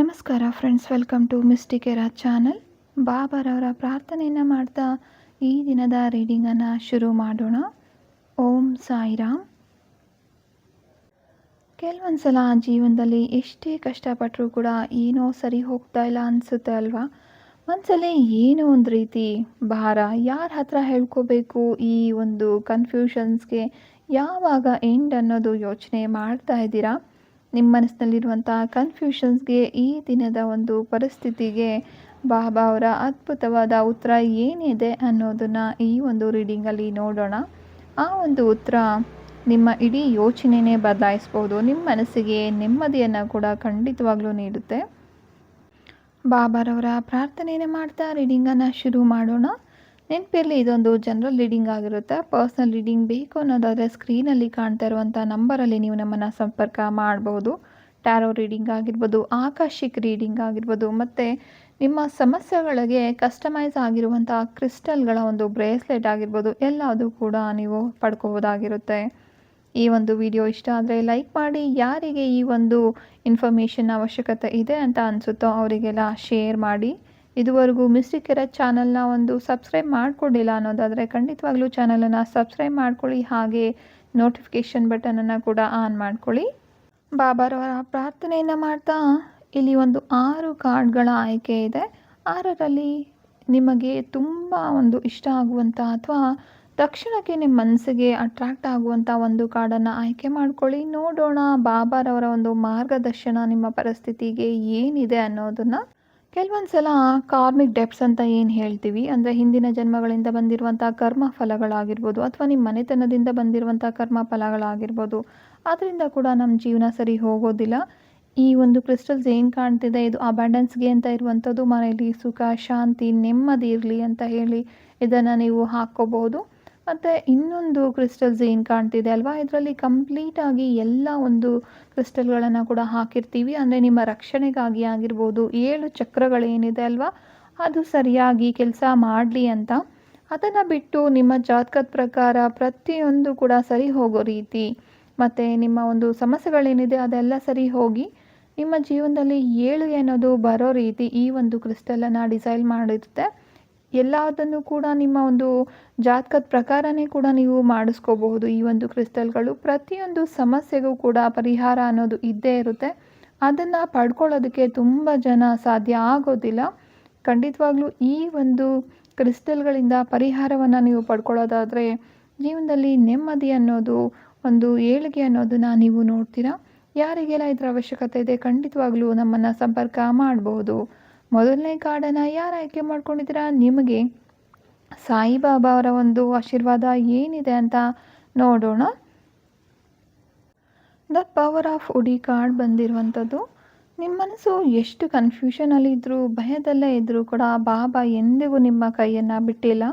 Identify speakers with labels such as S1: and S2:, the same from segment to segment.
S1: ನಮಸ್ಕಾರ friends, welcome to mystic era channel. ಬಾಬಾರವರ ಪ್ರಾರ್ಥನೆಯನ್ನು ಮಾಡ್ತಾ ಈ ದಿನದ ರೀಡಿಂಗನ್ನು ಶುರು ಮಾಡೋಣ. ಓಂ ಸಾಯಿರಾಮ್. ಕೆಲವೊಂದು ಸಲ ಜೀವನದಲ್ಲಿ ಎಷ್ಟೇ ಕಷ್ಟಪಟ್ಟರೂ ಕೂಡ ಏನೋ ಸರಿ ಹೋಗ್ತಾ ಇಲ್ಲ ಅನಿಸುತ್ತೆ ಅಲ್ವಾ. ಒಂದ್ಸಲ ಏನೋ ಒಂದು ರೀತಿ ಭಾರ, ಯಾರ ಹತ್ರ ಹೇಳ್ಕೋಬೇಕು ಈ ಒಂದು ಕನ್ಫ್ಯೂಷನ್ಸ್ಗೆ, ಯಾವಾಗ ಎಂಡ್ ಅನ್ನೋದು ಯೋಚನೆ ಮಾಡ್ತಾ ಇದ್ದೀರಾ. ನಿಮ್ಮ ಮನಸ್ಸಿನಲ್ಲಿರುವಂಥ ಕನ್ಫ್ಯೂಷನ್ಸ್ಗೆ, ಈ ದಿನದ ಒಂದು ಪರಿಸ್ಥಿತಿಗೆ ಬಾಬಾ ಅವರ ಅದ್ಭುತವಾದ ಉತ್ತರ ಏನಿದೆ ಅನ್ನೋದನ್ನು ಈ ಒಂದು ರೀಡಿಂಗಲ್ಲಿ ನೋಡೋಣ. ಆ ಒಂದು ಉತ್ತರ ನಿಮ್ಮ ಇಡೀ ಯೋಚನೆಯೇ ಬದಲಾಯಿಸ್ಬೋದು, ನಿಮ್ಮ ಮನಸ್ಸಿಗೆ ನೆಮ್ಮದಿಯನ್ನು ಕೂಡ ಖಂಡಿತವಾಗ್ಲೂ ನೀಡುತ್ತೆ. ಬಾಬಾರವರ ಪ್ರಾರ್ಥನೆಯನ್ನು ಮಾಡ್ತಾ ರೀಡಿಂಗನ್ನು ಶುರು ಮಾಡೋಣ. ನೆನಪಿರಲಿ, ಇದೊಂದು ಜನರಲ್ ರೀಡಿಂಗ್ ಆಗಿರುತ್ತೆ. ಪರ್ಸ್ನಲ್ ರೀಡಿಂಗ್ ಬೇಕು ಅನ್ನೋದಾದರೆ ಸ್ಕ್ರೀನಲ್ಲಿ ಕಾಣ್ತಾ ಇರುವಂಥ ನಂಬರಲ್ಲಿ ನೀವು ನಮ್ಮನ್ನು ಸಂಪರ್ಕ ಮಾಡಬಹುದು. ಟ್ಯಾರೋ ರೀಡಿಂಗ್ ಆಗಿರ್ಬೋದು, ಆಕಾಶಿಕ್ ರೀಡಿಂಗ್ ಆಗಿರ್ಬೋದು, ಮತ್ತು ನಿಮ್ಮ ಸಮಸ್ಯೆಗಳಿಗೆ ಕಸ್ಟಮೈಸ್ ಆಗಿರುವಂಥ ಕ್ರಿಸ್ಟಲ್ಗಳ ಒಂದು ಬ್ರೇಸ್ಲೆಟ್ ಆಗಿರ್ಬೋದು, ಎಲ್ಲದೂ ಕೂಡ ನೀವು ಪಡ್ಕೋಬೋದಾಗಿರುತ್ತೆ. ಈ ಒಂದು ವಿಡಿಯೋ ಇಷ್ಟ ಆದರೆ ಲೈಕ್ ಮಾಡಿ. ಯಾರಿಗೆ ಈ ಒಂದು ಇನ್ಫಾರ್ಮೇಷನ್ ಅವಶ್ಯಕತೆ ಇದೆ ಅಂತ ಅನಿಸುತ್ತೋ ಅವರಿಗೆಲ್ಲ ಶೇರ್ ಮಾಡಿ. ಇದುವರೆಗೂ ಮಿಸ್ಟಿಕ್ ಎರಾ ಚಾನಲ್ನ ಒಂದು ಸಬ್ಸ್ಕ್ರೈಬ್ ಮಾಡ್ಕೊಂಡಿಲ್ಲ ಅನ್ನೋದಾದರೆ ಖಂಡಿತವಾಗ್ಲೂ ಚಾನಲನ್ನು ಸಬ್ಸ್ಕ್ರೈಬ್ ಮಾಡ್ಕೊಳ್ಳಿ. ಹಾಗೆ ನೋಟಿಫಿಕೇಷನ್ ಬಟನನ್ನು ಕೂಡ ಆನ್ ಮಾಡ್ಕೊಳ್ಳಿ. ಬಾಬಾರವರ ಪ್ರಾರ್ಥನೆಯನ್ನು ಮಾಡ್ತಾ ಇಲ್ಲಿ ಒಂದು 6 ಕಾರ್ಡ್ಗಳ ಆಯ್ಕೆ ಇದೆ. 6ರಲ್ಲಿ ನಿಮಗೆ ತುಂಬ ಒಂದು ಇಷ್ಟ ಆಗುವಂಥ ಅಥವಾ ತಕ್ಷಣಕ್ಕೆ ನಿಮ್ಮ ಮನಸ್ಸಿಗೆ ಅಟ್ರಾಕ್ಟ್ ಆಗುವಂಥ ಒಂದು ಕಾರ್ಡನ್ನು ಆಯ್ಕೆ ಮಾಡ್ಕೊಳ್ಳಿ. ನೋಡೋಣ ಬಾಬಾರವರ ಒಂದು ಮಾರ್ಗದರ್ಶನ ನಿಮ್ಮ ಪರಿಸ್ಥಿತಿಗೆ ಏನಿದೆ ಅನ್ನೋದನ್ನು. ಕೆಲವೊಂದು ಸಲ ಕಾರ್ಮಿಕ್ ಡೆಪ್ಸ್ ಅಂತ ಏನು ಹೇಳ್ತೀವಿ, ಅಂದರೆ ಹಿಂದಿನ ಜನ್ಮಗಳಿಂದ ಬಂದಿರುವಂಥ ಕರ್ಮ ಫಲಗಳಾಗಿರ್ಬೋದು, ಅಥವಾ ನಿಮ್ಮ ಮನೆತನದಿಂದ ಬಂದಿರುವಂಥ ಕರ್ಮ ಫಲಗಳಾಗಿರ್ಬೋದು, ಅದರಿಂದ ಕೂಡ ನಮ್ಮ ಜೀವನ ಸರಿ ಹೋಗೋದಿಲ್ಲ. ಈ ಒಂದು ಕ್ರಿಸ್ಟಲ್ಸ್ ಏನು ಕಾಣ್ತಿದೆ, ಇದು ಅಬ್ಯಾಂಡೆನ್ಸ್ಗೆ ಅಂತ ಇರುವಂಥದ್ದು. ಮನೆಯಲ್ಲಿ ಸುಖ, ಶಾಂತಿ, ನೆಮ್ಮದಿ ಇರಲಿ ಅಂತ ಹೇಳಿ ಇದನ್ನು ನೀವು ಹಾಕ್ಕೋಬಹುದು. ಮತ್ತು ಇನ್ನೊಂದು ಕ್ರಿಸ್ಟಲ್ಸ್ ಏನು ಕಾಣ್ತಿದೆ ಅಲ್ವಾ, ಇದರಲ್ಲಿ ಕಂಪ್ಲೀಟಾಗಿ ಎಲ್ಲ ಒಂದು ಕ್ರಿಸ್ಟಲ್ಗಳನ್ನು ಕೂಡ ಹಾಕಿರ್ತೀವಿ. ಅಂದರೆ ನಿಮ್ಮ ರಕ್ಷಣೆಗಾಗಿ ಆಗಿರ್ಬೋದು, 7 ಚಕ್ರಗಳೇನಿದೆ ಅಲ್ವಾ, ಅದು ಸರಿಯಾಗಿ ಕೆಲಸ ಮಾಡಲಿ ಅಂತ. ಅದನ್ನು ಬಿಟ್ಟು ನಿಮ್ಮ ಜಾತಕದ ಪ್ರಕಾರ ಪ್ರತಿಯೊಂದು ಕೂಡ ಸರಿ ಹೋಗೋ ರೀತಿ, ಮತ್ತು ನಿಮ್ಮ ಒಂದು ಸಮಸ್ಯೆಗಳೇನಿದೆ ಅದೆಲ್ಲ ಸರಿ ಹೋಗಿ ನಿಮ್ಮ ಜೀವನದಲ್ಲಿ 7 ಅನ್ನೋದು ಬರೋ ರೀತಿ ಈ ಒಂದು ಕ್ರಿಸ್ಟಲನ್ನು ಡಿಸೈನ್ ಮಾಡಿರುತ್ತೆ. ಎಲ್ಲದನ್ನು ಕೂಡ ನಿಮ್ಮ ಒಂದು ಜಾತಕದ ಪ್ರಕಾರನೇ ಕೂಡ ನೀವು ಮಾಡಿಸ್ಕೋಬಹುದು. ಈ ಒಂದು ಕ್ರಿಸ್ಟಲ್ಗಳು ಪ್ರತಿಯೊಂದು ಸಮಸ್ಯೆಗೂ ಕೂಡ ಪರಿಹಾರ ಅನ್ನೋದು ಇದ್ದೇ ಇರುತ್ತೆ. ಅದನ್ನು ಪಡ್ಕೊಳ್ಳೋದಕ್ಕೆ ತುಂಬ ಜನ ಸಾಧ್ಯ ಆಗೋದಿಲ್ಲ. ಖಂಡಿತವಾಗ್ಲೂ ಈ ಒಂದು ಕ್ರಿಸ್ಟಲ್ಗಳಿಂದ ಪರಿಹಾರವನ್ನು ನೀವು ಪಡ್ಕೊಳ್ಳೋದಾದರೆ ಜೀವನದಲ್ಲಿ ನೆಮ್ಮದಿ ಅನ್ನೋದು, ಒಂದು ಏಳಿಗೆ ಅನ್ನೋದನ್ನು ನೀವು ನೋಡ್ತೀರಾ. ಯಾರಿಗೆಲ್ಲ ಇದರ ಅವಶ್ಯಕತೆ ಇದೆ ಖಂಡಿತವಾಗ್ಲೂ ನಮ್ಮನ್ನು ಸಂಪರ್ಕ ಮಾಡಬಹುದು. ಮೊದಲನೇ ಕಾರ್ಡನ್ನು ಯಾರು ಆಯ್ಕೆ ಮಾಡ್ಕೊಂಡಿದ್ದೀರಾ, ನಿಮಗೆ ಸಾಯಿಬಾಬಾ ಅವರ ಒಂದು ಆಶೀರ್ವಾದ ಏನಿದೆ ಅಂತ ನೋಡೋಣ. ದ ಪವರ್ ಆಫ್ ಉಡಿ ಕಾರ್ಡ್ ಬಂದಿರುವಂಥದ್ದು. ನಿಮ್ಮ ಮನಸ್ಸು ಎಷ್ಟು ಕನ್ಫ್ಯೂಷನಲ್ಲಿದ್ದರೂ, ಭಯದಲ್ಲೇ ಇದ್ದರೂ ಕೂಡ ಬಾಬಾ ಎಂದಿಗೂ ನಿಮ್ಮ ಕೈಯನ್ನು ಬಿಟ್ಟಿಲ್ಲ.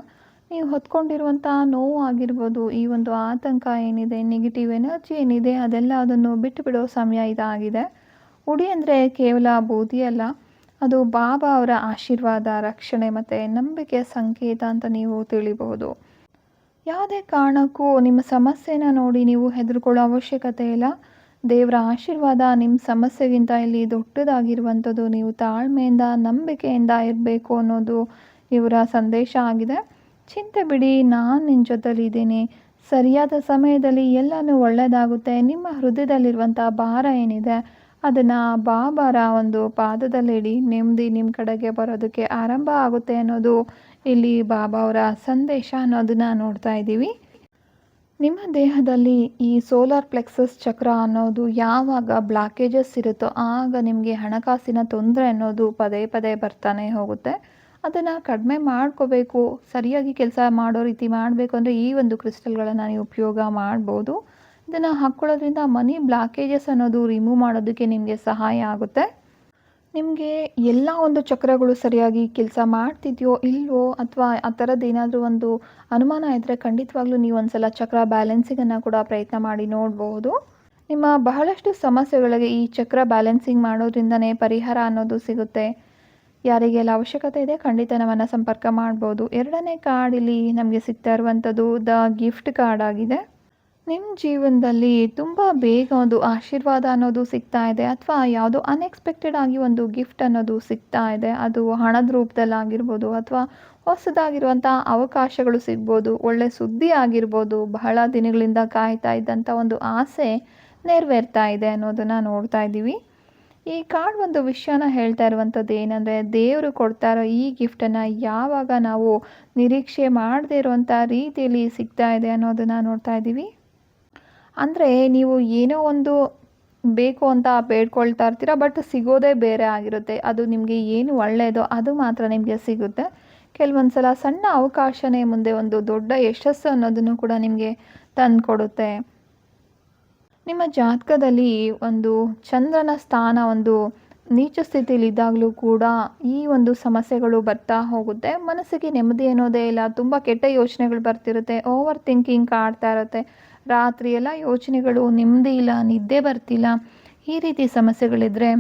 S1: ನೀವು ಹೊತ್ಕೊಂಡಿರುವಂಥ ನೋವು ಆಗಿರ್ಬೋದು, ಈ ಒಂದು ಆತಂಕ ಏನಿದೆ, ನೆಗೆಟಿವ್ ಎನರ್ಜಿ ಏನಿದೆ, ಅದೆಲ್ಲ ಅದನ್ನು ಬಿಟ್ಟು ಬಿಡೋ ಸಮಯ ಇದಾಗಿದೆ. ಉಡಿ ಅಂದರೆ ಕೇವಲ ಬೂದಿ ಅಲ್ಲ, ಅದು ಬಾಬಾ ಅವರ ಆಶೀರ್ವಾದ, ರಕ್ಷಣೆ ಮತ್ತು ನಂಬಿಕೆಯ ಸಂಕೇತ ಅಂತ ನೀವು ತಿಳಿಬಹುದು. ಯಾವುದೇ ಕಾರಣಕ್ಕೂ ನಿಮ್ಮ ಸಮಸ್ಯೆನ ನೋಡಿ ನೀವು ಹೆದರ್ಕೊಳ್ಳೋ ಅವಶ್ಯಕತೆ ಇಲ್ಲ. ದೇವರ ಆಶೀರ್ವಾದ ನಿಮ್ಮ ಸಮಸ್ಯೆಗಿಂತ ಇಲ್ಲಿ ದೊಡ್ಡದಾಗಿರುವಂಥದ್ದು. ನೀವು ತಾಳ್ಮೆಯಿಂದ, ನಂಬಿಕೆಯಿಂದ ಇರಬೇಕು ಅನ್ನೋದು ಇವರ ಸಂದೇಶ ಆಗಿದೆ. ಚಿಂತೆ ಬಿಡಿ, ನಾನು ನಿನ್ನ ಜೊತೆಲಿದ್ದೀನಿ. ಸರಿಯಾದ ಸಮಯದಲ್ಲಿ ಎಲ್ಲನೂ ಒಳ್ಳೆಯದಾಗುತ್ತೆ. ನಿಮ್ಮ ಹೃದಯದಲ್ಲಿರುವಂಥ ಭಾರ ಏನಿದೆ ಅದನ್ನು ಬಾಬಾರ ಒಂದು ಪಾದದಲ್ಲಿಡಿ. ನೆಮ್ಮದಿ ನಿಮ್ಮ ಕಡೆಗೆ ಬರೋದಕ್ಕೆ ಆರಂಭ ಆಗುತ್ತೆ ಅನ್ನೋದು ಇಲ್ಲಿ ಬಾಬಾ ಅವರ ಸಂದೇಶ ಅನ್ನೋದನ್ನು ನೋಡ್ತಾ ಇದ್ದೀವಿ. ನಿಮ್ಮ ದೇಹದಲ್ಲಿ ಈ ಸೋಲಾರ್ ಪ್ಲೆಕ್ಸಸ್ ಚಕ್ರ ಅನ್ನೋದು ಯಾವಾಗ ಬ್ಲಾಕೇಜಸ್ ಇರುತ್ತೋ ಆಗ ನಿಮಗೆ ಹಣಕಾಸಿನ ತೊಂದರೆ ಅನ್ನೋದು ಪದೇ ಪದೇ ಬರ್ತಾನೆ ಹೋಗುತ್ತೆ. ಅದನ್ನು ಕಡಿಮೆ ಮಾಡ್ಕೋಬೇಕು, ಸರಿಯಾಗಿ ಕೆಲಸ ಮಾಡೋ ರೀತಿ ಮಾಡಬೇಕು ಅಂದರೆ ಈ ಒಂದು ಕ್ರಿಸ್ಟಲ್ಗಳನ್ನು ನೀವು ಉಪಯೋಗ ಮಾಡ್ಬೋದು. ಇದನ್ನು ಹಾಕ್ಕೊಳ್ಳೋದ್ರಿಂದ ಮನಿ ಬ್ಲಾಕೇಜಸ್ ಅನ್ನೋದು ರಿಮೂವ್ ಮಾಡೋದಕ್ಕೆ ನಿಮಗೆ ಸಹಾಯ ಆಗುತ್ತೆ. ನಿಮಗೆ ಎಲ್ಲ ಒಂದು ಚಕ್ರಗಳು ಸರಿಯಾಗಿ ಕೆಲಸ ಮಾಡ್ತಿದೆಯೋ ಇಲ್ವೋ, ಅಥವಾ ಆ ಥರದ್ದು ಏನಾದರೂ ಒಂದು ಅನುಮಾನ ಇದ್ದರೆ ಖಂಡಿತವಾಗ್ಲೂ ನೀವು ಒಂದು ಸಲ ಚಕ್ರ ಬ್ಯಾಲೆನ್ಸಿಂಗನ್ನು ಕೂಡ ಪ್ರಯತ್ನ ಮಾಡಿ ನೋಡಬಹುದು. ನಿಮ್ಮ ಬಹಳಷ್ಟು ಸಮಸ್ಯೆಗಳಿಗೆ ಈ ಚಕ್ರ ಬ್ಯಾಲೆನ್ಸಿಂಗ್ ಮಾಡೋದ್ರಿಂದನೇ ಪರಿಹಾರ ಅನ್ನೋದು ಸಿಗುತ್ತೆ. ಯಾರಿಗೆಲ್ಲ ಅವಶ್ಯಕತೆ ಇದೆ ಖಂಡಿತ ನಮ್ಮನ್ನು ಸಂಪರ್ಕ ಮಾಡ್ಬೋದು. 2ನೇ ಕಾರ್ಡ್ ಇಲ್ಲಿ ನಮಗೆ ಸಿಗ್ತಾ ಇರುವಂಥದ್ದು ದ ಗಿಫ್ಟ್ ಕಾರ್ಡ್ ಆಗಿದೆ. ನಿಮ್ಮ ಜೀವನದಲ್ಲಿ ತುಂಬ ಬೇಗ ಒಂದು ಆಶೀರ್ವಾದ ಅನ್ನೋದು ಸಿಗ್ತಾ ಇದೆ ಅಥವಾ ಯಾವುದೋ ಅನ್ಎಕ್ಸ್ಪೆಕ್ಟೆಡ್ ಆಗಿ ಒಂದು ಗಿಫ್ಟ್ ಅನ್ನೋದು ಸಿಗ್ತಾ ಇದೆ. ಅದು ಹಣದ ರೂಪದಲ್ಲಾಗಿರ್ಬೋದು ಅಥವಾ ಹೊಸದಾಗಿರುವಂಥ ಅವಕಾಶಗಳು ಸಿಗ್ಬೋದು, ಒಳ್ಳೆ ಸುದ್ದಿ ಆಗಿರ್ಬೋದು, ಬಹಳ ದಿನಗಳಿಂದ ಕಾಯ್ತಾ ಇದ್ದಂಥ ಒಂದು ಆಸೆ ನೆರವೇರ್ತಾ ಇದೆ ಅನ್ನೋದನ್ನು ನೋಡ್ತಾ ಇದ್ದೀವಿ. ಈ ಕಾರ್ಡ್ ಒಂದು ವಿಷಯನ ಹೇಳ್ತಾ ಇರುವಂಥದ್ದು ಏನಂದರೆ, ದೇವರು ಕೊಡ್ತಾ ಇರೋ ಈ ಗಿಫ್ಟನ್ನು ಯಾವಾಗ ನಾವು ನಿರೀಕ್ಷೆ ಮಾಡದೇ ಇರುವಂಥ ರೀತಿಯಲ್ಲಿ ಸಿಗ್ತಾ ಇದೆ ಅನ್ನೋದನ್ನು ನೋಡ್ತಾ ಇದ್ದೀವಿ. ಅಂದರೆ ನೀವು ಏನೋ ಒಂದು ಬೇಕು ಅಂತ ಬೇಡ್ಕೊಳ್ತಾ ಇರ್ತೀರ, ಬಟ್ ಸಿಗೋದೇ ಬೇರೆ ಆಗಿರುತ್ತೆ. ಅದು ನಿಮಗೆ ಏನು ಒಳ್ಳೆಯದೋ ಅದು ಮಾತ್ರ ನಿಮಗೆ ಸಿಗುತ್ತೆ. ಕೆಲವೊಂದು ಸಲ ಸಣ್ಣ ಅವಕಾಶನೇ ಮುಂದೆ ಒಂದು ದೊಡ್ಡ ಯಶಸ್ಸು ಅನ್ನೋದನ್ನು ಕೂಡ ನಿಮಗೆ ತಂದುಕೊಡುತ್ತೆ. ನಿಮ್ಮ ಜಾತಕದಲ್ಲಿ ಒಂದು ಚಂದ್ರನ ಸ್ಥಾನ ಒಂದು ನೀಚ ಸ್ಥಿತಿಲಿದ್ದಾಗಲೂ ಕೂಡ ಈ ಒಂದು ಸಮಸ್ಯೆಗಳು ಬರ್ತಾ ಹೋಗುತ್ತೆ. ಮನಸ್ಸಿಗೆ ನೆಮ್ಮದಿ ಅನ್ನೋದೇ ಇಲ್ಲ, ತುಂಬ ಕೆಟ್ಟ ಯೋಚನೆಗಳು ಬರ್ತಿರುತ್ತೆ, ಓವರ್ ಥಿಂಕಿಂಗ್ ಕಾಡ್ತಾ ಇರುತ್ತೆ, ರಾತ್ರಿ ಎಲ್ಲ ಯೋಚನೆಗಳು, ನೆಮ್ಮದಿ ಇಲ್ಲ, ನಿದ್ದೆ ಬರ್ತಿಲ್ಲ. ಈ ರೀತಿ ಸಮಸ್ಯೆಗಳಿದ್ದರೆ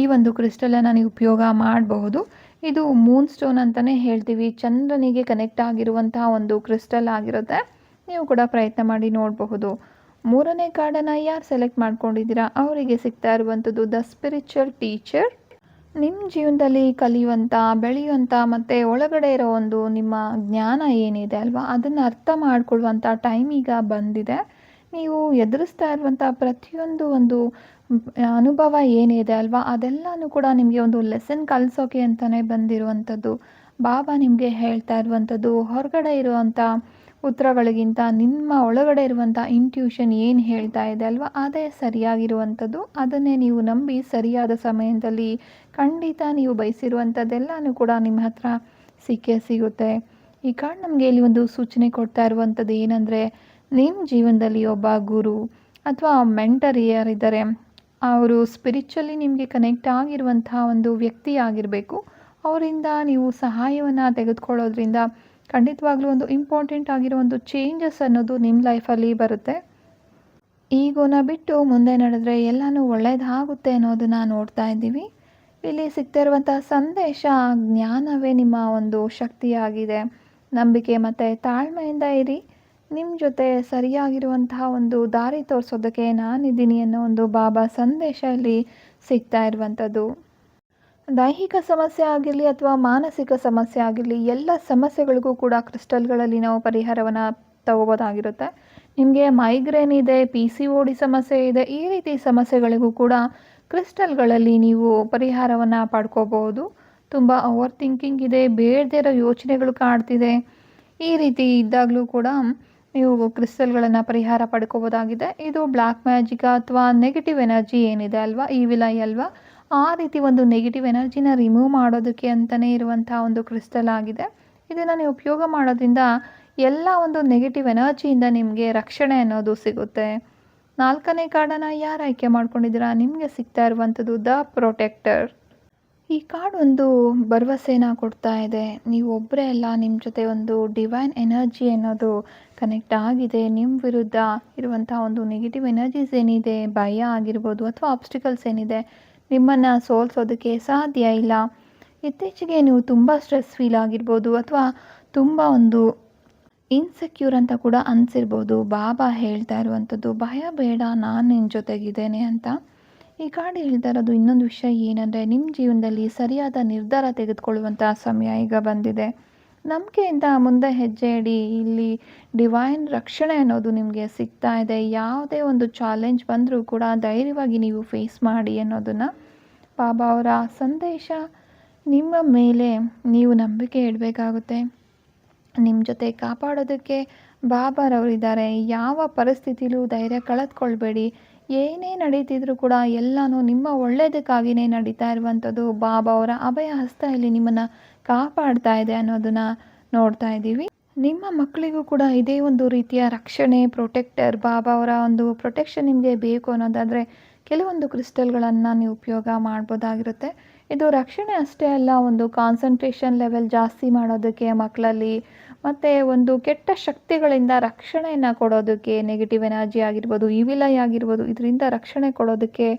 S1: ಈ ಒಂದು ಕ್ರಿಸ್ಟಲನ್ನು ನೀವು ಉಪಯೋಗ ಮಾಡಬಹುದು. ಇದು ಮೂನ್ ಸ್ಟೋನ್ ಅಂತಲೇ ಹೇಳ್ತೀವಿ. ಚಂದ್ರನಿಗೆ ಕನೆಕ್ಟ್ ಆಗಿರುವಂತಹ ಒಂದು ಕ್ರಿಸ್ಟಲ್ ಆಗಿರುತ್ತೆ. ನೀವು ಕೂಡ ಪ್ರಯತ್ನ ಮಾಡಿ ನೋಡಬಹುದು. ಮೂರನೇ ಕಾರ್ಡನ್ನು ಯಾರು ಸೆಲೆಕ್ಟ್ ಮಾಡ್ಕೊಂಡಿದ್ದೀರಾ ಅವರಿಗೆ ಸಿಗ್ತಾ ಇರುವಂಥದ್ದು ದ ಸ್ಪಿರಿಚುವಲ್ ಟೀಚರ್. ನಿಮ್ಮ ಜೀವನದಲ್ಲಿ ಕಲಿಯುವಂಥ, ಬೆಳೆಯುವಂಥ ಮತ್ತು ಒಳಗಡೆ ಇರೋ ಒಂದು ನಿಮ್ಮ ಜ್ಞಾನ ಏನಿದೆ ಅಲ್ವಾ, ಅದನ್ನು ಅರ್ಥ ಮಾಡಿಕೊಳ್ಳುವಂಥ ಟೈಮ್ ಈಗ ಬಂದಿದೆ. ನೀವು ಎದುರಿಸ್ತಾ ಇರುವಂಥ ಪ್ರತಿಯೊಂದು ಒಂದು ಅನುಭವ ಏನಿದೆ ಅಲ್ವಾ, ಅದೆಲ್ಲನೂ ಕೂಡ ನಿಮಗೆ ಒಂದು ಲೆಸನ್ ಕಲಿಸೋಕೆ ಅಂತಲೇ ಬಂದಿರುವಂಥದ್ದು. ಬಾಬಾ ನಿಮಗೆ ಹೇಳ್ತಾ ಇರುವಂಥದ್ದು, ಹೊರಗಡೆ ಇರುವಂಥ ಉತ್ತರಗಳಿಗಿಂತ ನಿಮ್ಮ ಒಳಗಡೆ ಇರುವಂಥ ಇಂಟ್ಯೂಷನ್ ಏನು ಹೇಳ್ತಾ ಇದೆ ಅಲ್ವಾ, ಅದೇ ಸರಿಯಾಗಿರುವಂಥದ್ದು. ಅದನ್ನೇ ನೀವು ನಂಬಿ ಸರಿಯಾದ ಸಮಯದಲ್ಲಿ ಖಂಡಿತ ನೀವು ಬಯಸಿರುವಂಥದ್ದೆಲ್ಲನೂ ಕೂಡ ನಿಮ್ಮ ಹತ್ರ ಸಿಕ್ಕೇ ಸಿಗುತ್ತೆ. ಈ ಕಾರ್ಡ್ ನಮಗೆ ಇಲ್ಲಿ ಒಂದು ಸೂಚನೆ ಕೊಡ್ತಾ ಇರುವಂಥದ್ದು ಏನಂದರೆ, ನಿಮ್ಮ ಜೀವನದಲ್ಲಿ ಒಬ್ಬ ಗುರು ಅಥವಾ ಮೆಂಟರ್ ಯಾರಿದ್ದಾರೆ ಅವರು ಸ್ಪಿರಿಚುವಲಿ ನಿಮಗೆ ಕನೆಕ್ಟ್ ಆಗಿರುವಂಥ ಒಂದು ವ್ಯಕ್ತಿ ಆಗಿರಬೇಕು. ಅವರಿಂದ ನೀವು ಸಹಾಯವನ್ನು ತೆಗೆದುಕೊಳ್ಳೋದ್ರಿಂದ ಖಂಡಿತವಾಗ್ಲೂ ಒಂದು ಇಂಪಾರ್ಟೆಂಟ್ ಆಗಿರೋ ಒಂದು ಚೇಂಜಸ್ ಅನ್ನೋದು ನಿಮ್ಮ ಲೈಫಲ್ಲಿ ಬರುತ್ತೆ. ಈಗೋನ ಬಿಟ್ಟು ಮುಂದೆ ನಡೆದ್ರೆ ಎಲ್ಲನೂ ಒಳ್ಳೆಯದಾಗುತ್ತೆ ಅನ್ನೋದನ್ನು ನೋಡ್ತಾ ಇದ್ದೀವಿ. ಇಲ್ಲಿ ಸಿಗ್ತಾ ಇರುವಂಥ ಸಂದೇಶ, ಜ್ಞಾನವೇ ನಿಮ್ಮ ಒಂದು ಶಕ್ತಿಯಾಗಿದೆ. ನಂಬಿಕೆ ಮತ್ತು ತಾಳ್ಮೆಯಿಂದ ಇರಿ. ನಿಮ್ಮ ಜೊತೆ ಸರಿಯಾಗಿರುವಂತಹ ಒಂದು ದಾರಿ ತೋರಿಸೋದಕ್ಕೆ ನಾನಿದ್ದೀನಿ ಅನ್ನೋ ಒಂದು ಬಾಬಾ ಸಂದೇಶ ಇಲ್ಲಿ ಸಿಗ್ತಾ ಇರುವಂಥದ್ದು. ದೈಹಿಕ ಸಮಸ್ಯೆ ಆಗಿರಲಿ ಅಥವಾ ಮಾನಸಿಕ ಸಮಸ್ಯೆ ಆಗಿರಲಿ, ಎಲ್ಲ ಸಮಸ್ಯೆಗಳಿಗೂ ಕೂಡ ಕ್ರಿಸ್ಟಲ್ಗಳಲ್ಲಿ ನಾವು ಪರಿಹಾರವನ್ನು ತಗೋಬೋದಾಗಿರುತ್ತೆ. ನಿಮಗೆ ಮೈಗ್ರೇನ್ ಇದೆ, PCOD ಸಮಸ್ಯೆ ಇದೆ, ಈ ರೀತಿ ಸಮಸ್ಯೆಗಳಿಗೂ ಕೂಡ ಕ್ರಿಸ್ಟಲ್ಗಳಲ್ಲಿ ನೀವು ಪರಿಹಾರವನ್ನು ಪಡ್ಕೋಬಹುದು. ತುಂಬ ಓವರ್ ಥಿಂಕಿಂಗ್ ಇದೆ, ಬೇಡದೇ ಇರೋ ಯೋಚನೆಗಳು ಕಾಡ್ತಿದೆ, ಈ ರೀತಿ ಇದ್ದಾಗಲೂ ಕೂಡ ನೀವು ಕ್ರಿಸ್ಟಲ್ಗಳನ್ನು ಪರಿಹಾರ ಪಡ್ಕೋಬೋದಾಗಿದೆ. ಇದು ಬ್ಲ್ಯಾಕ್ ಮ್ಯಾಜಿಕ್ ಅಥವಾ ನೆಗೆಟಿವ್ ಎನರ್ಜಿ ಏನಿದೆ ಅಲ್ವಾ, ಈ ವಿಲೈ ಅಲ್ವಾ, ಆ ರೀತಿ ಒಂದು ನೆಗೆಟಿವ್ ಎನರ್ಜಿನ ರಿಮೂವ್ ಮಾಡೋದಕ್ಕೆ ಅಂತಲೇ ಇರುವಂಥ ಒಂದು ಕ್ರಿಸ್ಟಲ್ ಆಗಿದೆ. ಇದನ್ನು ನೀವು ಉಪಯೋಗ ಮಾಡೋದ್ರಿಂದ ಎಲ್ಲ ಒಂದು ನೆಗೆಟಿವ್ ಎನರ್ಜಿಯಿಂದ ನಿಮಗೆ ರಕ್ಷಣೆ ಅನ್ನೋದು ಸಿಗುತ್ತೆ. ನಾಲ್ಕನೇ ಕಾರ್ಡನ್ನು ಯಾರು ಆಯ್ಕೆ ಮಾಡ್ಕೊಂಡಿದ್ದೀರಾ, ನಿಮಗೆ ಸಿಗ್ತಾ ಇರುವಂಥದ್ದು ದ ಪ್ರೊಟೆಕ್ಟರ್. ಈ ಕಾರ್ಡ್ ಒಂದು ಭರವಸೆನ ಕೊಡ್ತಾ ಇದೆ. ನೀವು ಒಬ್ಬರೇ ಅಲ್ಲ, ನಿಮ್ಮ ಜೊತೆ ಒಂದು ಡಿವೈನ್ ಎನರ್ಜಿ ಅನ್ನೋದು ಕನೆಕ್ಟ್ ಆಗಿದೆ. ನಿಮ್ಮ ವಿರುದ್ಧ ಇರುವಂಥ ಒಂದು ನೆಗೆಟಿವ್ ಎನರ್ಜೀಸ್ ಏನಿದೆ, ಭಯ ಆಗಿರ್ಬೋದು ಅಥವಾ ಆಬ್ಸ್ಟಿಕಲ್ಸ್ ಏನಿದೆ, ನಿಮ್ಮನ್ನು ಸೋಲಿಸೋದಕ್ಕೆ ಸಾಧ್ಯ ಇಲ್ಲ. ಇತ್ತೀಚೆಗೆ ನೀವು ತುಂಬ ಸ್ಟ್ರೆಸ್ ಫೀಲ್ ಆಗಿರ್ಬೋದು ಅಥವಾ ತುಂಬ ಒಂದು ಇನ್ಸೆಕ್ಯೂರ್ ಅಂತ ಕೂಡ ಅನಿಸಿರ್ಬೋದು. ಬಾಬಾ ಹೇಳ್ತಾ ಇರುವಂಥದ್ದು, ಭಯ ಬೇಡ, ನಾನು ನಿನ್ನ ಜೊತೆಗಿದ್ದೇನೆ ಅಂತ. ಈ ಕಾರ್ಡ್ ಹೇಳ್ತಾ ಇರೋದು ಇನ್ನೊಂದು ವಿಷಯ ಏನಂದರೆ, ನಿಮ್ಮ ಜೀವನದಲ್ಲಿ ಸರಿಯಾದ ನಿರ್ಧಾರ ತೆಗೆದುಕೊಳ್ಳುವಂಥ ಸಮಯ ಈಗ ಬಂದಿದೆ. ನಂಬಿಕೆಯಿಂದ ಮುಂದೆ ಹೆಜ್ಜೆ ಇಡಿ. ಇಲ್ಲಿ ಡಿವೈನ್ ರಕ್ಷಣೆ ಅನ್ನೋದು ನಿಮಗೆ ಸಿಗ್ತಾ ಇದೆ. ಯಾವುದೇ ಒಂದು ಚಾಲೆಂಜ್ ಬಂದರೂ ಕೂಡ ಧೈರ್ಯವಾಗಿ ನೀವು ಫೇಸ್ ಮಾಡಿ ಅನ್ನೋದನ್ನು ಬಾಬಾ ಅವರ ಸಂದೇಶ. ನಿಮ್ಮ ಮೇಲೆ ನೀವು ನಂಬಿಕೆ ಇಡಬೇಕಾಗುತ್ತೆ. ನಿಮ್ಮ ಜೊತೆ ಕಾಪಾಡೋದಕ್ಕೆ ಬಾಬಾರವರಿದ್ದಾರೆ. ಯಾವ ಪರಿಸ್ಥಿತಿಲೂ ಧೈರ್ಯ ಕಳೆದುಕೊಳ್ಬೇಡಿ. ಏನೇ ನಡೀತಿದ್ರೂ ಕೂಡ ಎಲ್ಲನೂ ನಿಮ್ಮ ಒಳ್ಳೆಯದಕ್ಕಾಗಿಯೇ ನಡೀತಾ ಇರುವಂಥದ್ದು. ಬಾಬಾ ಅವರ ಅಭಯ ಹಸ್ತ ಇಲ್ಲಿ ನಿಮ್ಮನ್ನು ಕಾಪಾಡ್ತಾ ಇದೆ ಅನ್ನೋದನ್ನು ನೋಡ್ತಾ ಇದ್ದೀವಿ. ನಿಮ್ಮ ಮಕ್ಕಳಿಗೂ ಕೂಡ ಇದೇ ಒಂದು ರೀತಿಯ ರಕ್ಷಣೆ, ಪ್ರೊಟೆಕ್ಟರ್, ಬಾಬಾ ಅವರ ಒಂದು ಪ್ರೊಟೆಕ್ಷನ್ ನಿಮಗೆ ಬೇಕು ಅನ್ನೋದಾದರೆ ಕೆಲವೊಂದು ಕ್ರಿಸ್ಟಲ್ಗಳನ್ನು ನೀವು ಉಪಯೋಗ ಮಾಡ್ಬೋದಾಗಿರುತ್ತೆ. ಇದು ರಕ್ಷಣೆ ಅಷ್ಟೇ ಅಲ್ಲ, ಒಂದು ಕಾನ್ಸಂಟ್ರೇಷನ್ ಲೆವೆಲ್ ಜಾಸ್ತಿ ಮಾಡೋದಕ್ಕೆ ಮಕ್ಕಳಲ್ಲಿ, ಮತ್ತು ಒಂದು ಕೆಟ್ಟ ಶಕ್ತಿಗಳಿಂದ ರಕ್ಷಣೆಯನ್ನು ಕೊಡೋದಕ್ಕೆ, ನೆಗೆಟಿವ್ ಎನರ್ಜಿ ಆಗಿರ್ಬೋದು, ವಿಲೈ ಆಗಿರ್ಬೋದು, ಇದರಿಂದ ರಕ್ಷಣೆ ಕೊಡೋದಕ್ಕೆ,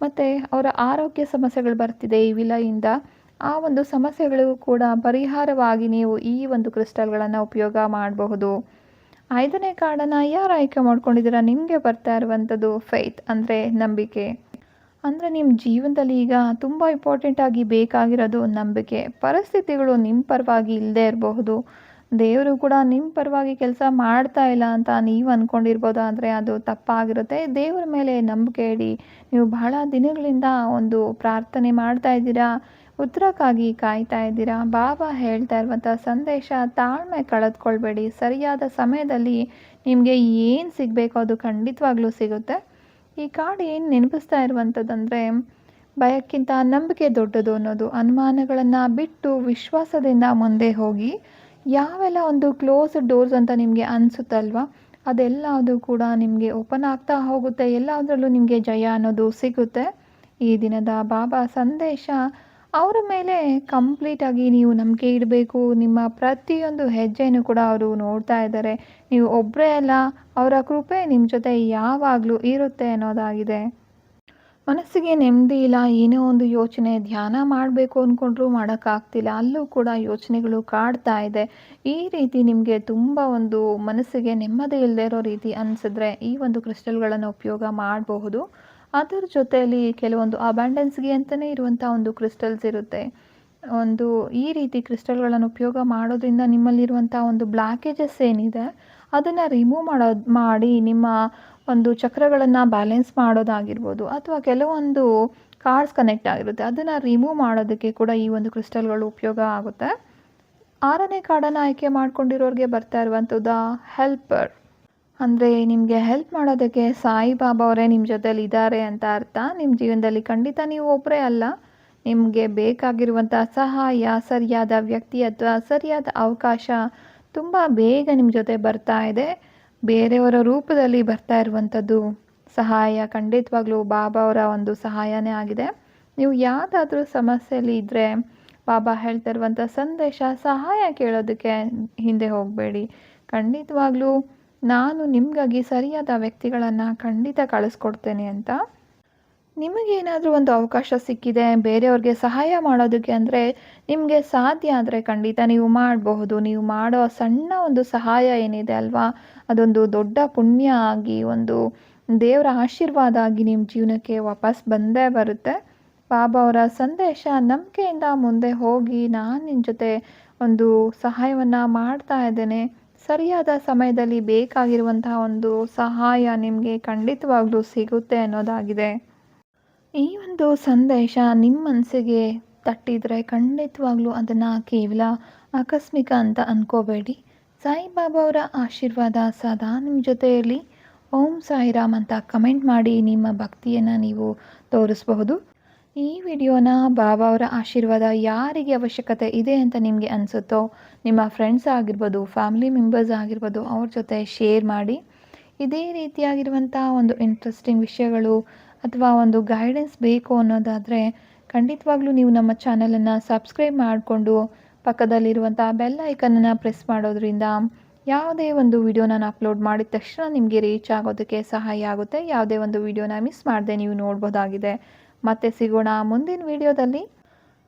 S1: ಮತ್ತು ಅವರ ಆರೋಗ್ಯ ಸಮಸ್ಯೆಗಳು ಬರ್ತಿದೆ ಈ ವಿಲೈಯಿಂದ, ಆ ಒಂದು ಸಮಸ್ಯೆಗಳಿಗೂ ಕೂಡ ಪರಿಹಾರವಾಗಿ ನೀವು ಈ ಒಂದು ಕ್ರಿಸ್ಟಲ್ಗಳನ್ನು ಉಪಯೋಗ ಮಾಡಬಹುದು. 5ನೇ ಕಾರ್ಡನ್ನು ಯಾರು ಆಯ್ಕೆ ಮಾಡ್ಕೊಂಡಿದ್ದೀರಾ? ನಿಮಗೆ ಬರ್ತಾ ಇರುವಂಥದ್ದು ಫೇತ್ ಅಂದರೆ ನಂಬಿಕೆ. ಅಂದರೆ ನಿಮ್ಮ ಜೀವನದಲ್ಲಿ ಈಗ ತುಂಬ ಇಂಪಾರ್ಟೆಂಟಾಗಿ ಬೇಕಾಗಿರೋದು ನಂಬಿಕೆ. ಪರಿಸ್ಥಿತಿಗಳು ನಿಮ್ಮ ಪರವಾಗಿ ಇಲ್ಲದೇ ಇರಬಹುದು. ದೇವರು ಕೂಡ ನಿಮ್ಮ ಪರವಾಗಿ ಕೆಲಸ ಮಾಡ್ತಾ ಇಲ್ಲ ಅಂತ ನೀವು ಅಂದ್ಕೊಂಡಿರ್ಬೋದು, ಆದರೆ ಅದು ತಪ್ಪಾಗಿರುತ್ತೆ. ದೇವರ ಮೇಲೆ ನಂಬಿಕೆ ಇಡಿ. ನೀವು ಬಹಳ ದಿನಗಳಿಂದ ಒಂದು ಪ್ರಾರ್ಥನೆ ಮಾಡ್ತಾ ಇದ್ದೀರಾ, ಉತ್ತರಕ್ಕಾಗಿ ಕಾಯ್ತಾ ಇದ್ದೀರಾ. ಬಾಬಾ ಹೇಳ್ತಾ ಇರುವಂಥ ಸಂದೇಶ, ತಾಳ್ಮೆ ಕಳೆದುಕೊಳ್ಬೇಡಿ. ಸರಿಯಾದ ಸಮಯದಲ್ಲಿ ನಿಮಗೆ ಏನು ಸಿಗಬೇಕೋ ಅದು ಖಂಡಿತವಾಗ್ಲೂ ಸಿಗುತ್ತೆ. ಈ ಕಾರ್ಡ್ ಏನು ನೆನಪಿಸ್ತಾ ಇರುವಂಥದ್ದಂದರೆ, ಭಯಕ್ಕಿಂತ ನಂಬಿಕೆ ದೊಡ್ಡದು ಅನ್ನೋದು. ಅನುಮಾನಗಳನ್ನು ಬಿಟ್ಟು ವಿಶ್ವಾಸದಿಂದ ಮುಂದೆ ಹೋಗಿ. ಯಾವೆಲ್ಲ ಒಂದು ಕ್ಲೋಸ್ಡ್ ಡೋರ್ಸ್ ಅಂತ ನಿಮಗೆ ಅನಿಸುತ್ತಲ್ವ, ಅದೆಲ್ಲದು ಕೂಡ ನಿಮಗೆ ಓಪನ್ ಆಗ್ತಾ ಹೋಗುತ್ತೆ. ಎಲ್ಲದರಲ್ಲೂ ನಿಮಗೆ ಜಯ ಅನ್ನೋದು ಸಿಗುತ್ತೆ. ಈ ದಿನದ ಬಾಬಾ ಸಂದೇಶ, ಅವರ ಮೇಲೆ ಕಂಪ್ಲೀಟಾಗಿ ನೀವು ನಂಬಿಕೆ ಇಡಬೇಕು. ನಿಮ್ಮ ಪ್ರತಿಯೊಂದು ಹೆಜ್ಜೆಯನ್ನು ಕೂಡ ಅವರು ನೋಡ್ತಾ ಇದ್ದಾರೆ. ನೀವು ಒಬ್ಬರೇ ಅಲ್ಲ, ಅವರ ಕೃಪೆ ನಿಮ್ಮ ಜೊತೆ ಯಾವಾಗಲೂ ಇರುತ್ತೆ ಅನ್ನೋದಾಗಿದೆ. ಮನಸ್ಸಿಗೆ ನೆಮ್ಮದಿ ಇಲ್ಲ, ಏನೋ ಒಂದು ಯೋಚನೆ, ಧ್ಯಾನ ಮಾಡಬೇಕು ಅಂದ್ಕೊಂಡ್ರೂ ಮಾಡೋಕ್ಕಾಗ್ತಿಲ್ಲ, ಅಲ್ಲೂ ಕೂಡ ಯೋಚನೆಗಳು ಕಾಡ್ತಾ ಇದೆ. ಈ ರೀತಿ ನಿಮಗೆ ತುಂಬ ಒಂದು ಮನಸ್ಸಿಗೆ ನೆಮ್ಮದಿ ಇಲ್ಲದೆ ಇರೋ ರೀತಿ ಅನಿಸಿದ್ರೆ ಈ ಒಂದು ಕ್ರಿಸ್ಟಲ್ಗಳನ್ನು ಉಪಯೋಗ ಮಾಡಬಹುದು. ಅದರ ಜೊತೆಯಲ್ಲಿ ಕೆಲವೊಂದು ಅಬ್ಯಾಂಡೆನ್ಸ್ಗೆ ಅಂತಲೇ ಇರುವಂಥ ಒಂದು ಕ್ರಿಸ್ಟಲ್ಸ್ ಇರುತ್ತೆ. ಒಂದು ಈ ರೀತಿ ಕ್ರಿಸ್ಟಲ್ಗಳನ್ನು ಉಪಯೋಗ ಮಾಡೋದ್ರಿಂದ ನಿಮ್ಮಲ್ಲಿರುವಂಥ ಒಂದು ಬ್ಲಾಕೇಜಸ್ ಏನಿದೆ ಅದನ್ನು ರಿಮೂವ್ ಮಾಡಿ ನಿಮ್ಮ ಒಂದು ಚಕ್ರಗಳನ್ನು ಬ್ಯಾಲೆನ್ಸ್ ಮಾಡೋದಾಗಿರ್ಬೋದು, ಅಥವಾ ಕೆಲವೊಂದು ಕಾರ್ಡ್ಸ್ ಕನೆಕ್ಟ್ ಆಗಿರುತ್ತೆ, ಅದನ್ನು ರಿಮೂವ್ ಮಾಡೋದಕ್ಕೆ ಕೂಡ ಈ ಒಂದು ಕ್ರಿಸ್ಟಲ್ಗಳು ಉಪಯೋಗ ಆಗುತ್ತೆ. 6ನೇ ಕಾರ್ಡನ್ನು ಆಯ್ಕೆ ಮಾಡ್ಕೊಂಡಿರೋರಿಗೆ ಬರ್ತಾ ಇರುವಂಥದ್ದು ಹೆಲ್ಪರ್. ಅಂದರೆ ನಿಮಗೆ ಹೆಲ್ಪ್ ಮಾಡೋದಕ್ಕೆ ಸಾಯಿಬಾಬಾ ಅವರೇ ನಿಮ್ಮ ಜೊತೆಲಿ ಇದ್ದಾರೆ ಅಂತ ಅರ್ಥ. ನಿಮ್ಮ ಜೀವನದಲ್ಲಿ ಖಂಡಿತ ನೀವು ಒಬ್ಬರೇ ಅಲ್ಲ. ನಿಮಗೆ ಬೇಕಾಗಿರುವಂಥ ಸಹಾಯ, ಸರಿಯಾದ ವ್ಯಕ್ತಿ ಅಥವಾ ಸರಿಯಾದ ಅವಕಾಶ ತುಂಬ ಬೇಗ ನಿಮ್ಮ ಜೊತೆ ಬರ್ತಾ ಇದೆ. ಬೇರೆಯವರ ರೂಪದಲ್ಲಿ ಬರ್ತಾ ಇರುವಂಥದ್ದು ಸಹಾಯ ಖಂಡಿತವಾಗ್ಲೂ ಬಾಬಾ ಅವರ ಒಂದು ಸಹಾಯನೇ ಆಗಿದೆ. ನೀವು ಯಾವುದಾದ್ರೂ ಸಮಸ್ಯೆಯಲ್ಲಿ ಇದ್ದರೆ ಬಾಬಾ ಹೇಳ್ತಾ ಇರುವಂಥ ಸಂದೇಶ, ಸಹಾಯ ಕೇಳೋದಕ್ಕೆ ಹಿಂದೆ ಹೋಗಬೇಡಿ. ಖಂಡಿತವಾಗ್ಲೂ ನಾನು ನಿಮಗಾಗಿ ಸರಿಯಾದ ವ್ಯಕ್ತಿಗಳನ್ನು ಖಂಡಿತ ಕಳಿಸ್ಕೊಡ್ತೇನೆ ಅಂತ. ನಿಮಗೇನಾದರೂ ಒಂದು ಅವಕಾಶ ಸಿಕ್ಕಿದೆ ಬೇರೆಯವ್ರಿಗೆ ಸಹಾಯ ಮಾಡೋದಕ್ಕೆ ಅಂದರೆ, ನಿಮಗೆ ಸಾಧ್ಯ ಆದರೆ ಖಂಡಿತ ನೀವು ಮಾಡಬಹುದು. ನೀವು ಮಾಡೋ ಸಣ್ಣ ಒಂದು ಸಹಾಯ ಏನಿದೆ ಅಲ್ವಾ, ಅದೊಂದು ದೊಡ್ಡ ಪುಣ್ಯ ಆಗಿ, ಒಂದು ದೇವರ ಆಶೀರ್ವಾದ ಆಗಿ ನಿಮ್ಮ ಜೀವನಕ್ಕೆ ವಾಪಸ್ ಬಂದೇ ಬರುತ್ತೆ. ಬಾಬಾ ಅವರ ಸಂದೇಶ, ನಂಬಿಕೆಯಿಂದ ಮುಂದೆ ಹೋಗಿ, ನಾನು ನಿಮ್ಮ ಜೊತೆ ಒಂದು ಸಹಾಯವನ್ನು ಮಾಡ್ತಾ ಇದ್ದೇನೆ. ಸರಿಯಾದ ಸಮಯದಲ್ಲಿ ಬೇಕಾಗಿರುವಂತಹ ಒಂದು ಸಹಾಯ ನಿಮಗೆ ಖಂಡಿತವಾಗ್ಲೂ ಸಿಗುತ್ತೆ ಅನ್ನೋದಾಗಿದೆ. ಈ ಒಂದು ಸಂದೇಶ ನಿಮ್ಮ ಮನಸ್ಸಿಗೆ ತಟ್ಟಿದರೆ ಖಂಡಿತವಾಗ್ಲೂ ಅದನ್ನು ಕೇವಲ ಆಕಸ್ಮಿಕ ಅಂತ ಅಂದ್ಕೋಬೇಡಿ. ಸಾಯಿಬಾಬಾ ಅವರ ಆಶೀರ್ವಾದ ಸದಾ ನಿಮ್ಮ ಜೊತೆಯಲ್ಲಿ. ಓಂ ಸಾಯಿರಾಮ್ ಅಂತ ಕಮೆಂಟ್ ಮಾಡಿ ನಿಮ್ಮ ಭಕ್ತಿಯನ್ನು ನೀವು ತೋರಿಸಬಹುದು. ಈ ವಿಡಿಯೋನ ಬಾಬಾ ಅವರ ಆಶೀರ್ವಾದ ಯಾರಿಗೆ ಅವಶ್ಯಕತೆ ಇದೆ ಅಂತ ನಿಮಗೆ ಅನಿಸುತ್ತೋ, ನಿಮ್ಮ ಫ್ರೆಂಡ್ಸ್ ಆಗಿರ್ಬೋದು, ಫ್ಯಾಮಿಲಿ ಮೆಂಬರ್ಸ್ ಆಗಿರ್ಬೋದು, ಅವ್ರ ಜೊತೆ ಶೇರ್ ಮಾಡಿ. ಇದೇ ರೀತಿಯಾಗಿರುವಂಥ ಒಂದು ಇಂಟ್ರೆಸ್ಟಿಂಗ್ ವಿಷಯಗಳು ಅಥವಾ ಒಂದು ಗೈಡೆನ್ಸ್ ಬೇಕು ಅನ್ನೋದಾದರೆ ಖಂಡಿತವಾಗ್ಲೂ ನೀವು ನಮ್ಮ ಚಾನಲನ್ನು ಸಬ್ಸ್ಕ್ರೈಬ್ ಮಾಡಿಕೊಂಡು ಪಕ್ಕದಲ್ಲಿರುವಂಥ ಬೆಲ್ ಐಕನನ್ನು ಪ್ರೆಸ್ ಮಾಡೋದ್ರಿಂದ ಯಾವುದೇ ಒಂದು ವಿಡಿಯೋ ನಾನು ಅಪ್ಲೋಡ್ ಮಾಡಿದ ತಕ್ಷಣ ನಿಮಗೆ ರೀಚ್ ಆಗೋದಕ್ಕೆ ಸಹಾಯ ಆಗುತ್ತೆ. ಯಾವುದೇ ಒಂದು ವಿಡಿಯೋನ ಮಿಸ್ ಮಾಡದೆ ನೀವು ನೋಡ್ಬೋದಾಗಿದೆ. ಮತ್ತೆ ಸಿಗೋಣ ಮುಂದಿನ ವಿಡಿಯೋದಲ್ಲಿ.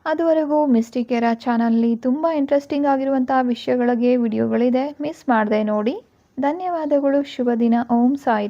S1: ಅದುವರೆಗೂ ಮಿಸ್ಟಿಕ್ ಏರಾ ಚಾನಲ್ನಲ್ಲಿ ತುಂಬ ಇಂಟ್ರೆಸ್ಟಿಂಗ್ ಆಗಿರುವಂಥ ವಿಷಯಗಳಿಗೆ ವಿಡಿಯೋಗಳಿದೆ, ಮಿಸ್ ಮಾಡದೆ ನೋಡಿ. ಧನ್ಯವಾದಗಳು. ಶುಭ ದಿನ. ಓಂ ಸಾಯಿ.